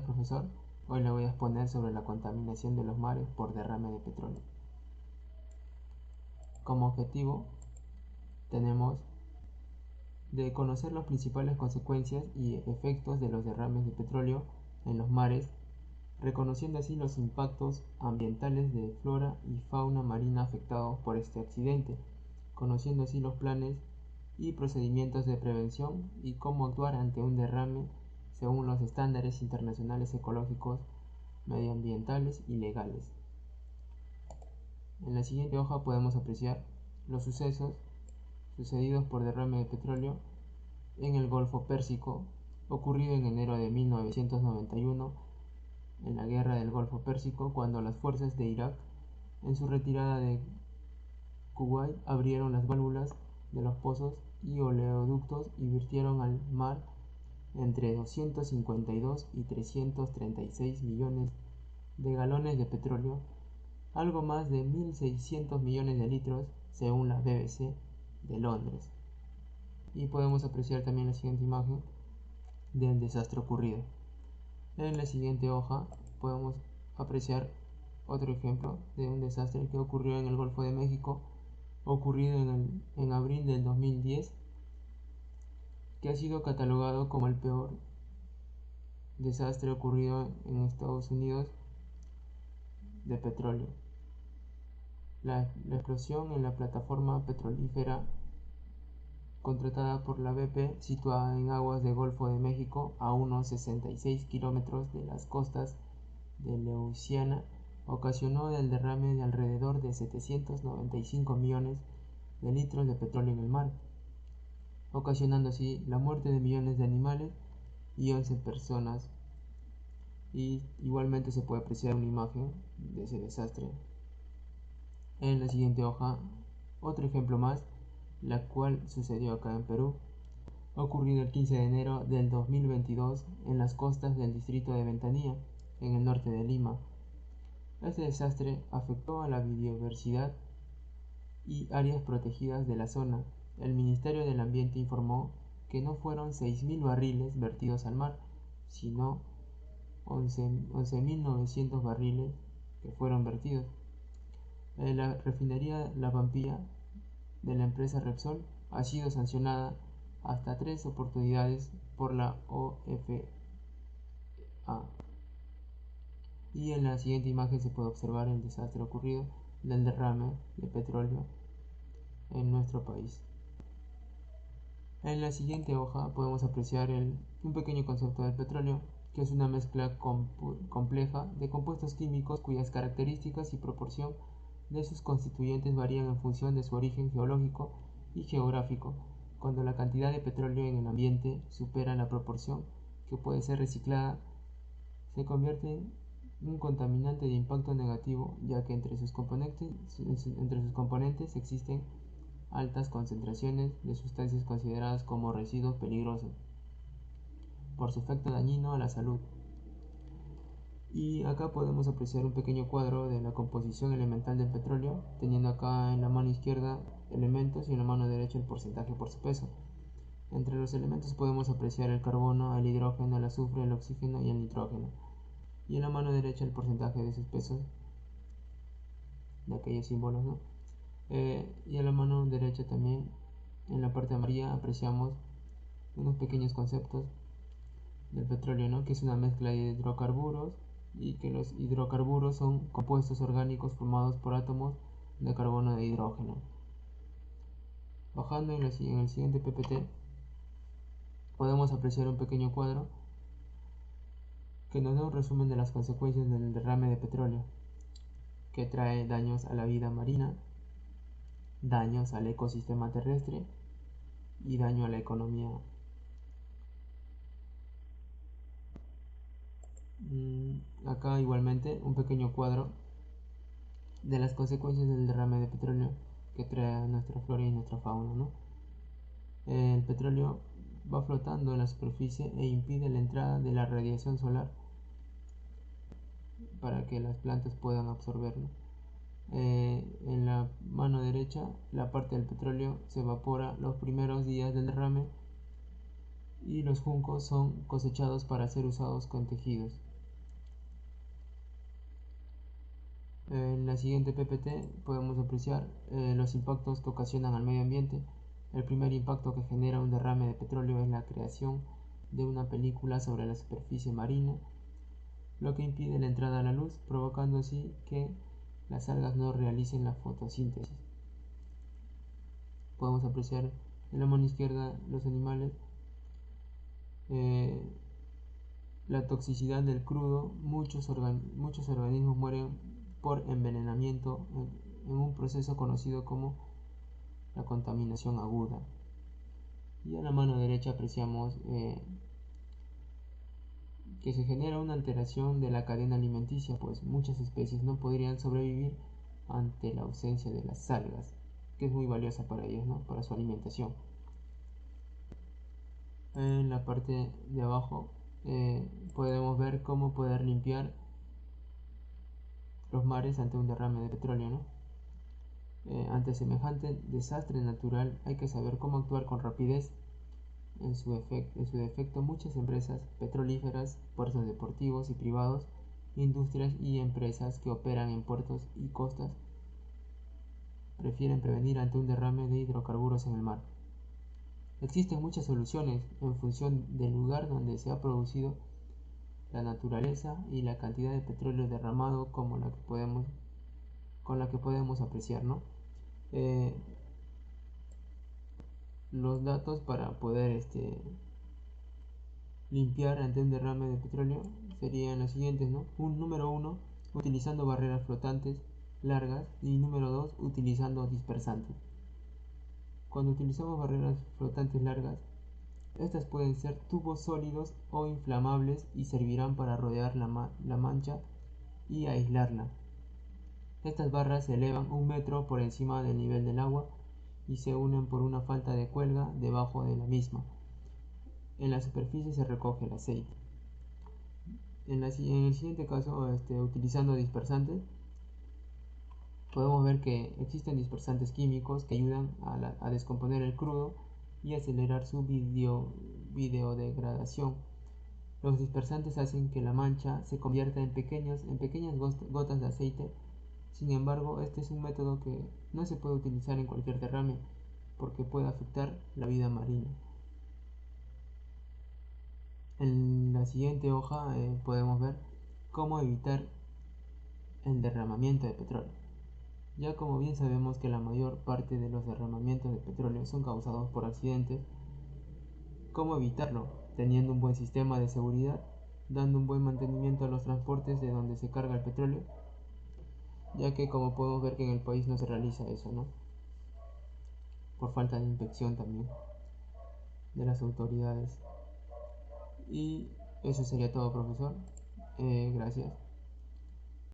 días, profesor. Hoy le voy a exponer sobre la contaminación de los mares por derrame de petróleo. Como objetivo tenemos de conocer las principales consecuencias y efectos de los derrames de petróleo en los mares, reconociendo así los impactos ambientales de flora y fauna marina afectados por este accidente, conociendo así los planes y procedimientos de prevención y cómo actuar ante un derrame según los estándares internacionales ecológicos, medioambientales y legales. En la siguiente hoja podemos apreciar los sucesos sucedidos por derrame de petróleo en el Golfo Pérsico, ocurrido en enero de 1991 en la Guerra del Golfo Pérsico, cuando las fuerzas de Irak, en su retirada de Kuwait, abrieron las válvulas de los pozos y oleoductos y virtieron al mar entre 252 y 336 millones de galones de petróleo, algo más de 1.600 millones de litros según la BBC de Londres. Y podemos apreciar también la siguiente imagen del desastre ocurrido. En la siguiente hoja podemos apreciar otro ejemplo de un desastre que ocurrió en el Golfo de México, ocurrido en abril del 2010, que ha sido catalogado como el peor desastre ocurrido en Estados Unidos de petróleo. La explosión en la plataforma petrolífera contratada por la BP, situada en aguas del Golfo de México, a unos 66 kilómetros de las costas de Luisiana, ocasionó el derrame de alrededor de 795 millones de litros de petróleo en el mar, ocasionando así la muerte de millones de animales y 11 personas. Y igualmente se puede apreciar una imagen de ese desastre. En la siguiente hoja, otro ejemplo más, la cual sucedió acá en Perú, ocurrido el 15 de enero del 2022 en las costas del distrito de Ventanilla, en el norte de Lima. Este desastre afectó a la biodiversidad y áreas protegidas de la zona. El Ministerio del Ambiente informó que no fueron 6.000 barriles vertidos al mar, sino 11.900 barriles que fueron vertidos. La refinería La Pampilla de la empresa Repsol ha sido sancionada hasta 3 oportunidades por la OFA. Y en la siguiente imagen se puede observar el desastre ocurrido del derrame de petróleo en nuestro país. En la siguiente hoja podemos apreciar un pequeño concepto del petróleo, que es una mezcla compleja de compuestos químicos cuyas características y proporción de sus constituyentes varían en función de su origen geológico y geográfico. Cuando la cantidad de petróleo en el ambiente supera la proporción que puede ser reciclada, se convierte en un contaminante de impacto negativo, ya que entre sus componentes existen altas concentraciones de sustancias consideradas como residuos peligrosos por su efecto dañino a la salud. Y acá podemos apreciar un pequeño cuadro de la composición elemental del petróleo, teniendo acá en la mano izquierda elementos y en la mano derecha el porcentaje por su peso. Entre los elementos podemos apreciar el carbono, el hidrógeno, el azufre, el oxígeno y el nitrógeno. Y en la mano derecha el porcentaje de sus pesos, de aquellos símbolos, ¿no? Y en la mano derecha también, en la parte amarilla, apreciamos unos pequeños conceptos del petróleo, ¿no? Que es una mezcla de hidrocarburos, y que los hidrocarburos son compuestos orgánicos formados por átomos de carbono e hidrógeno. Bajando en el siguiente PPT podemos apreciar un pequeño cuadro que nos da un resumen de las consecuencias del derrame de petróleo, que trae daños a la vida marina, daños al ecosistema terrestre y daño a la economía. Acá igualmente un pequeño cuadro de las consecuencias del derrame de petróleo que trae a nuestra flora y nuestra fauna, ¿no? El petróleo va flotando en la superficie e impide la entrada de la radiación solar para que las plantas puedan absorberlo. En la mano derecha, la parte del petróleo se evapora los primeros días del derrame y los juncos son cosechados para ser usados con tejidos. En la siguiente PPT podemos apreciar los impactos que ocasionan al medio ambiente. El primer impacto que genera un derrame de petróleo es la creación de una película sobre la superficie marina, lo que impide la entrada a la luz, provocando así que las algas no realicen la fotosíntesis. Podemos apreciar en la mano izquierda los animales, la toxicidad del crudo. Muchos organismos mueren por envenenamiento en un proceso conocido como la contaminación aguda. Y a la mano derecha apreciamos que se genera una alteración de la cadena alimenticia, pues muchas especies no podrían sobrevivir ante la ausencia de las algas, que es muy valiosa para ellos, ¿no? Para su alimentación. En la parte de abajo podemos ver cómo poder limpiar los mares ante un derrame de petróleo, ¿no? Ante semejante desastre natural hay que saber cómo actuar con rapidez. En su defecto, muchas empresas petrolíferas, puertos deportivos y privados, industrias y empresas que operan en puertos y costas prefieren prevenir ante un derrame de hidrocarburos en el mar. Existen muchas soluciones en función del lugar donde se ha producido, la naturaleza y la cantidad de petróleo derramado con la que podemos apreciar, ¿no? Los datos para poder limpiar ante un derrame de petróleo serían los siguientes, ¿no? Número 1, utilizando barreras flotantes largas, y número 2, utilizando dispersantes. Cuando utilizamos barreras flotantes largas, estas pueden ser tubos sólidos o inflamables y servirán para rodear la mancha y aislarla. Estas barras se elevan 1 metro por encima del nivel del agua y se unen por una falta de cuelga debajo de la misma. En la superficie se recoge el aceite. En el siguiente caso, utilizando dispersantes, podemos ver que existen dispersantes químicos que ayudan a descomponer el crudo y acelerar su videodegradación. Los dispersantes hacen que la mancha se convierta en pequeñas gotas de aceite. Sin embargo, este es un método que no se puede utilizar en cualquier derrame porque puede afectar la vida marina. En la siguiente hoja podemos ver cómo evitar el derramamiento de petróleo. Ya como bien sabemos que la mayor parte de los derramamientos de petróleo son causados por accidentes, ¿cómo evitarlo? Teniendo un buen sistema de seguridad, dando un buen mantenimiento a los transportes de donde se carga el petróleo, ya que como podemos ver que en el país no se realiza eso, ¿no? Por falta de inspección también de las autoridades. Y eso sería todo, profesor. Gracias.